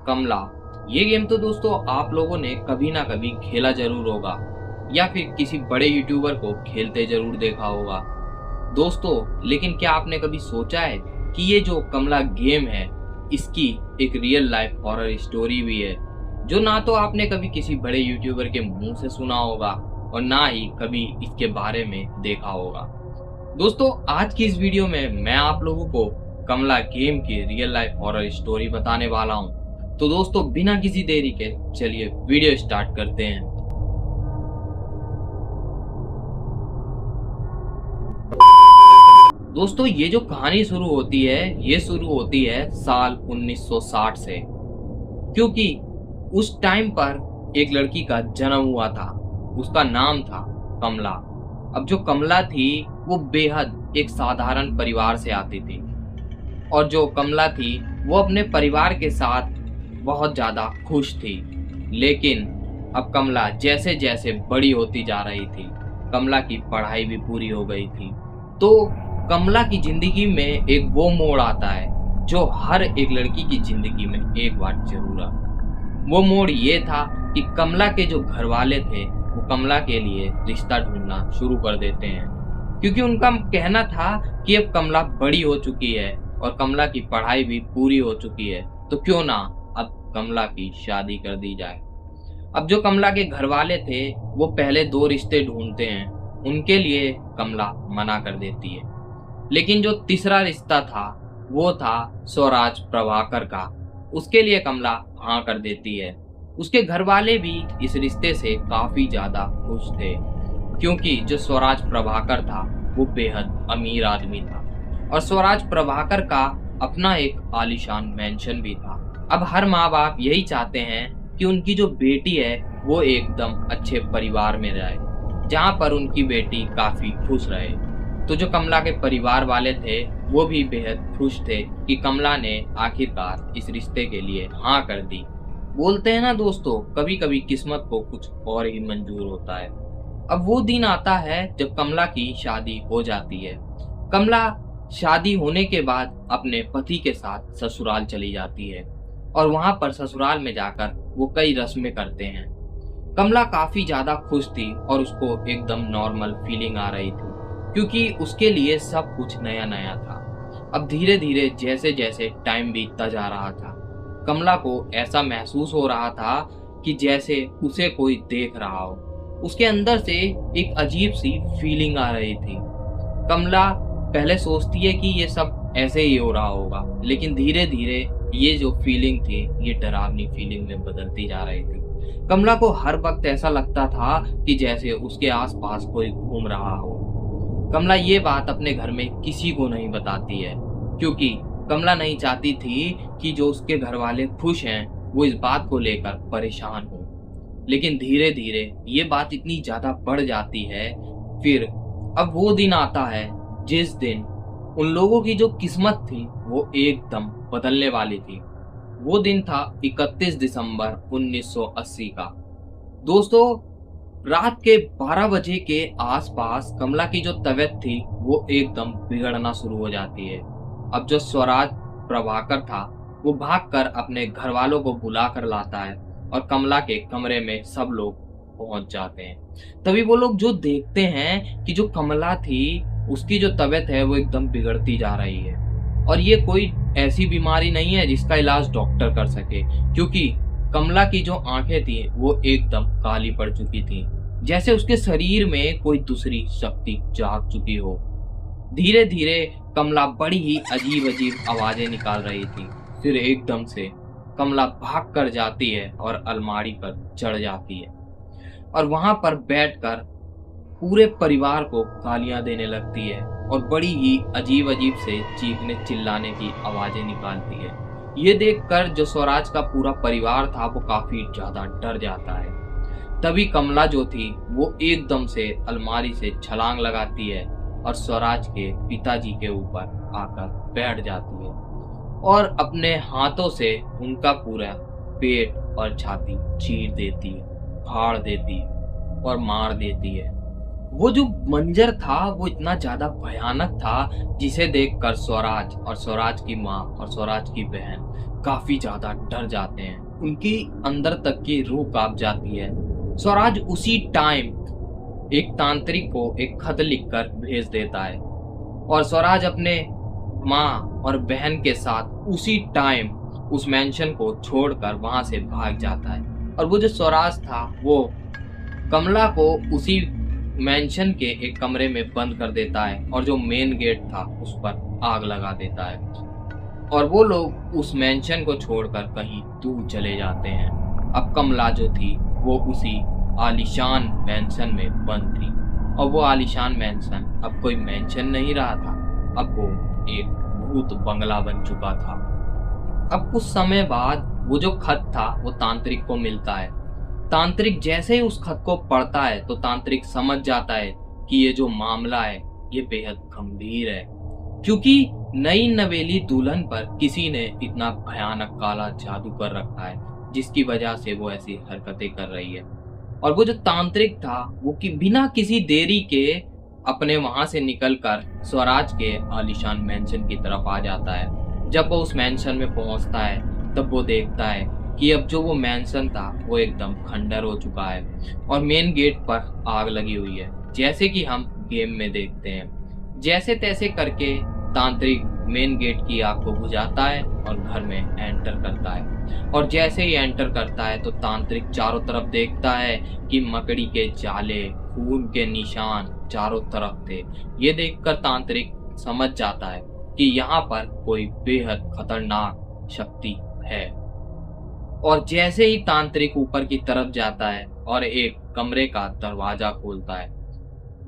कमला। ये गेम तो दोस्तों आप लोगों ने कभी ना कभी खेला जरूर होगा या फिर किसी बड़े यूट्यूबर को खेलते जरूर देखा होगा दोस्तों। लेकिन क्या आपने कभी सोचा है कि ये जो कमला गेम है इसकी एक रियल लाइफ हॉरर स्टोरी भी है, जो ना तो आपने कभी किसी बड़े यूट्यूबर के मुंह से सुना होगा और ना ही कभी इसके बारे में देखा होगा। दोस्तों आज की इस वीडियो में मैं आप लोगों को कमला गेम की रियल लाइफ हॉरर स्टोरी बताने वाला हूं। तो दोस्तों बिना किसी देरी के चलिए वीडियो स्टार्ट करते हैं। दोस्तों ये जो कहानी शुरू होती है ये शुरू होती है साल 1960 से, क्योंकि उस टाइम पर एक लड़की का जन्म हुआ था। उसका नाम था कमला। अब जो कमला थी वो बेहद एक साधारण परिवार से आती थी और जो कमला थी वो अपने परिवार के साथ बहुत ज्यादा खुश थी। लेकिन अब कमला जैसे जैसे बड़ी होती जा रही थी, कमला की पढ़ाई भी पूरी हो गई थी, तो कमला की जिंदगी में एक वो मोड़ आता है जो हर एक लड़की की जिंदगी में एक बार जरूर आता। वो मोड़ ये था कि कमला के जो घर वाले थे वो कमला के लिए रिश्ता ढूंढना शुरू कर देते हैं, क्योंकि उनका कहना था कि अब कमला बड़ी हो चुकी है और कमला की पढ़ाई भी पूरी हो चुकी है, तो क्यों ना अब कमला की शादी कर दी जाए। अब जो कमला के घर वाले थे वो पहले दो रिश्ते ढूंढते हैं, उनके लिए कमला मना कर देती है। लेकिन जो तीसरा रिश्ता था वो था स्वराज प्रभाकर का, उसके लिए कमला हाँ कर देती है। उसके घर वाले भी इस रिश्ते से काफी ज्यादा खुश थे, क्योंकि जो स्वराज प्रभाकर था वो बेहद अमीर आदमी था और स्वराज प्रभाकर का अपना एक आलीशान मैंशन भी था। अब हर माँ बाप यही चाहते हैं कि उनकी जो बेटी है वो एकदम अच्छे परिवार में रहे, जहाँ पर उनकी बेटी काफी खुश रहे। तो जो कमला के परिवार वाले थे वो भी बेहद खुश थे कि कमला ने आखिरकार इस रिश्ते के लिए हाँ कर दी। बोलते हैं ना दोस्तों, कभी कभी किस्मत को कुछ और ही मंजूर होता है। अब वो दिन आता है जब कमला की शादी हो जाती है। कमला शादी होने के बाद अपने पति के साथ ससुराल चली जाती है और वहां पर ससुराल में जाकर वो कई रस्में करते हैं। कमला काफी ज्यादा खुश थी और उसको एकदम नॉर्मल फीलिंग आ रही थी, क्योंकि उसके लिए सब कुछ नया नया था। अब धीरे धीरे जैसे जैसे टाइम बीतता जा रहा था, कमला को ऐसा महसूस हो रहा था कि जैसे उसे कोई देख रहा हो। उसके अंदर से एक अजीब सी फीलिंग आ रही थी। कमला पहले सोचती है कि ये सब ऐसे ही हो रहा होगा, लेकिन धीरे धीरे ये जो फीलिंग थी ये डरावनी फीलिंग में बदलती जा रही थी। कमला को हर वक्त ऐसा लगता था कि जैसे उसके आसपास कोई घूम रहा हो। कमला ये बात अपने घर में किसी को नहीं बताती है, क्योंकि कमला नहीं चाहती थी कि जो उसके घर वाले खुश हैं वो इस बात को लेकर परेशान हो। लेकिन धीरे धीरे ये बात इतनी ज्यादा बढ़ जाती है। फिर अब वो दिन आता है जिस दिन उन लोगों की जो किस्मत थी वो एकदम बदलने वाली थी। वो दिन था 31 दिसंबर 1980 का। दोस्तों रात के 12 बजे के आसपास कमला की जो तबीयत थी वो एकदम बिगड़ना शुरू हो जाती है। अब जो स्वराज प्रभाकर था वो भागकर अपने घर वालों को बुला कर लाता है और कमला के कमरे में सब लोग पहुंच जाते हैं। तभी वो लोग जो देखते हैं कि जो कमला थी उसकी जो तबीयत है वो एकदम बिगड़ती जा रही है और ये कोई ऐसी बीमारी नहीं है जिसका इलाज डॉक्टर कर सके, क्योंकि कमला की जो आंखें थी वो एकदम काली पड़ चुकी थी, जैसे उसके शरीर में कोई दूसरी शक्ति जाग चुकी हो। धीरे धीरे कमला बड़ी ही अजीब अजीब आवाजें निकाल रही थी। फिर एकदम से कमला भाग कर जाती है और अलमारी पर चढ़ जाती है और वहां पर बैठकर पूरे परिवार को गालियां देने लगती है और बड़ी ही अजीब अजीब से चीखने चिल्लाने की आवाजें निकालती है। ये देखकर जो स्वराज का पूरा परिवार था वो काफी ज्यादा डर जाता है। तभी कमला जो थी वो एकदम से अलमारी से छलांग लगाती है और स्वराज के पिताजी के ऊपर आकर बैठ जाती है और अपने हाथों से उनका पूरा पेट और छाती चीर देती है, फाड़ देती है और मार देती है। वो जो मंजर था वो इतना ज्यादा भयानक था जिसे देखकर स्वराज और स्वराज की माँ और स्वराज की बहन काफी ज्यादा डर जाते हैं, उनकी अंदर तक की रूह कांप जाती है। स्वराज उसी टाइम एक तांत्रिक को एक खत लिखकर भेज देता है और स्वराज अपने माँ और बहन के साथ उसी टाइम उस मेंशन को छोड़कर वहां से भाग जाता है। और वो जो स्वराज था वो कमला को उसी मेंशन के एक कमरे में बंद कर देता है और जो मेन गेट था उस पर आग लगा देता है और वो लोग उस मेंशन को छोड़कर कहीं दूर चले जाते हैं। अब कमला जो थी वो उसी आलीशान मेंशन में बंद थी और वो आलीशान मेंशन अब कोई मेंशन नहीं रहा था, अब वो एक भूत बंगला बन चुका था। अब कुछ समय बाद वो जो खत था वो तांत्रिक को मिलता है। तांत्रिक जैसे ही उस खत को पढ़ता है तो तांत्रिक समझ जाता है कि ये जो मामला है ये बेहद गंभीर है, क्योंकि नई नवेली दुल्हन पर किसी ने इतना भयानक काला जादू कर रखा है जिसकी वजह से वो ऐसी हरकतें कर रही है। और वो जो तांत्रिक था वो बिना किसी देरी के अपने वहां से निकलकर स्वराज के आलीशान मेंशन की तरफ आ जाता है। जब वो उस मेंशन में पहुंचता है तब वो देखता है कि अब जो वो मेंशन था वो एकदम खंडर हो चुका है और मेन गेट पर आग लगी हुई है, जैसे कि हम गेम में देखते हैं। जैसे तैसे करके तांत्रिक मेन गेट की आग को बुझाता है और घर में एंटर करता है और जैसे ही एंटर करता है तो तांत्रिक चारों तरफ देखता है कि मकड़ी के जाले, खून के निशान चारों तरफ थे। ये देखकर तांत्रिक समझ जाता है कि यहाँ पर कोई बेहद खतरनाक शक्ति है। और जैसे ही तांत्रिक ऊपर की तरफ जाता है और एक कमरे का दरवाजा खोलता है,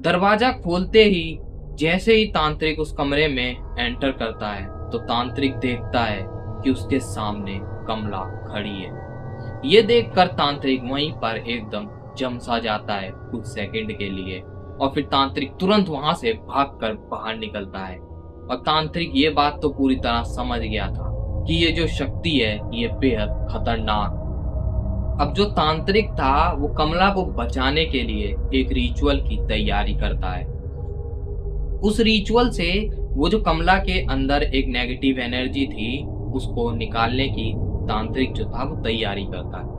दरवाजा खोलते ही जैसे ही तांत्रिक उस कमरे में एंटर करता है तो तांत्रिक देखता है कि उसके सामने कमला खड़ी है। ये देखकर तांत्रिक वहीं पर एकदम जम सा जाता है कुछ सेकंड के लिए और फिर तांत्रिक तुरंत वहां से भागकर बाहर निकलता है। और तांत्रिक ये बात तो पूरी तरह समझ गया था कि ये जो शक्ति है ये बेहद खतरनाक। अब जो तांत्रिक था वो कमला को बचाने के लिए एक रिचुअल की तैयारी करता है। उस रिचुअल से वो जो कमला के अंदर एक नेगेटिव एनर्जी थी उसको निकालने की तांत्रिक जो था वो तैयारी करता है।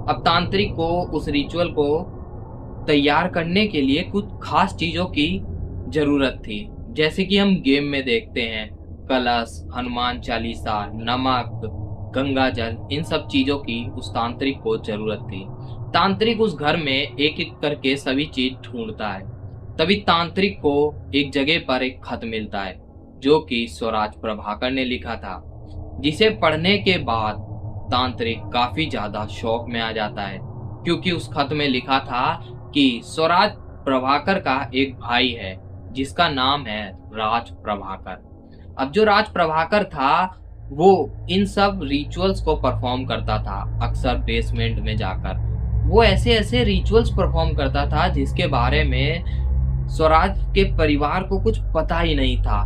अब तांत्रिक को उस रिचुअल को तैयार करने के लिए कुछ खास चीजों की जरूरत थी, जैसे कि हम गेम में देखते हैं कलश, हनुमान चालीसा, नमक, गंगा जल, इन सब चीजों की उस तांत्रिक को जरूरत थी। तांत्रिक उस घर में एक एक करके सभी चीज ढूंढता है। तभी तांत्रिक को एक जगह पर एक खत मिलता है जो कि स्वराज प्रभाकर ने लिखा था, जिसे पढ़ने के बाद तांत्रिक काफी ज्यादा शौक में आ जाता है, क्योंकि उस खत में लिखा था कि स्वराज प्रभाकर का एक भाई है जिसका नाम है राज प्रभाकर। अब जो राज प्रभाकर था वो इन सब रिचुअल्स को परफॉर्म करता था अक्सर बेसमेंट में जाकर। वो ऐसे ऐसे रिचुअल्स परफॉर्म करता था जिसके बारे में स्वराज के परिवार को कुछ पता ही नहीं था।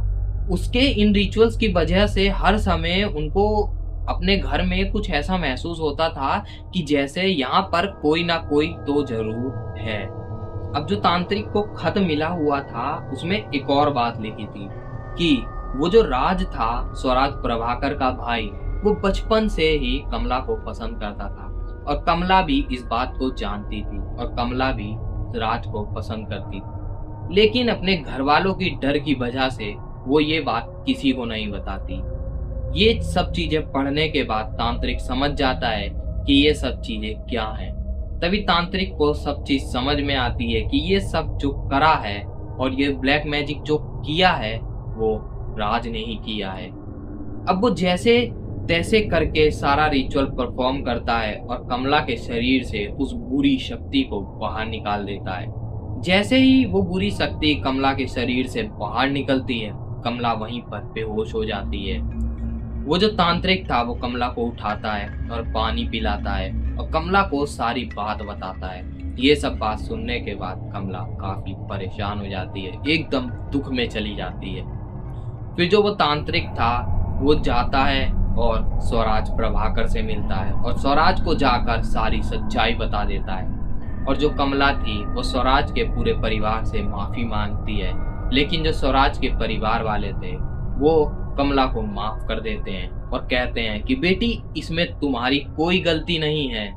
उसके इन रिचुअल्स की वजह से हर समय उनको अपने घर में कुछ ऐसा महसूस होता था कि जैसे यहाँ पर कोई ना कोई तो जरूर है। अब जो तांत्रिक को खत मिला हुआ था उसमें एक और बात लिखी थी कि वो जो राज था स्वराज प्रभाकर का भाई, वो बचपन से ही कमला को पसंद करता था और कमला भी इस बात को जानती थी और कमला भी राज को पसंद करती थी, लेकिन अपने घर वालों की डर की वजह से वो ये बात किसी को नहीं बताती। ये सब चीजें पढ़ने के बाद तांत्रिक समझ जाता है कि ये सब चीजें क्या हैं। तभी तांत्रिक को सब चीज समझ में आती है कि ये सब जो करा है और ये ब्लैक मैजिक जो किया है वो राज ने ही किया है। अब वो जैसे तैसे करके सारा रिचुअल परफॉर्म करता है और कमला के शरीर से उस बुरी शक्ति को बाहर निकाल देता है। जैसे ही वो बुरी शक्ति कमला के शरीर से बाहर निकलती है, कमला वहीं पर बेहोश हो जाती है। वो जो तांत्रिक था वो कमला को उठाता है और पानी पिलाता है और कमला को सारी बात बताता है। ये सब बात सुनने के बाद कमला काफी परेशान हो जाती है, एकदम दुख में चली जाती है। फिर जो वो तांत्रिक था वो जाता है और स्वराज प्रभाकर से मिलता है और स्वराज को जाकर सारी सच्चाई बता देता है। और जो कमला थी वो स्वराज के पूरे परिवार से माफी मांगती है, लेकिन जो स्वराज के परिवार वाले थे वो कमला को माफ कर देते हैं और कहते हैं कि बेटी इसमें तुम्हारी कोई गलती नहीं है।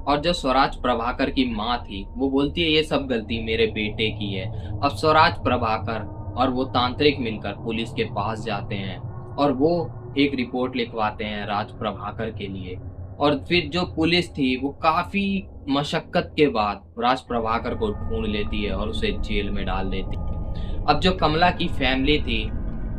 और जो स्वराज प्रभाकर की माँ थी वो बोलती है ये सब गलती मेरे बेटे की है। अब स्वराज प्रभाकर और वो तांत्रिक मिलकर पुलिस के पास जाते हैं और वो एक रिपोर्ट लिखवाते हैं राज प्रभाकर के लिए। और फिर जो पुलिस थी वो काफी मशक्कत के बाद राज प्रभाकर को ढूंढ लेती है और उसे जेल में डाल देती है। अब जो कमला की फैमिली थी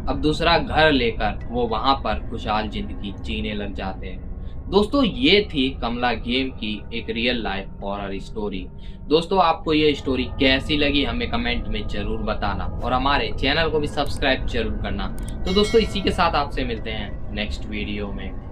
अब दूसरा घर लेकर वो वहां पर खुशहाल जिंदगी जीने लग जाते हैं। दोस्तों ये थी कमला गेम की एक रियल लाइफ हॉरर स्टोरी। दोस्तों आपको ये स्टोरी कैसी लगी हमें कमेंट में जरूर बताना और हमारे चैनल को भी सब्सक्राइब जरूर करना। तो दोस्तों इसी के साथ आपसे मिलते हैं नेक्स्ट वीडियो में।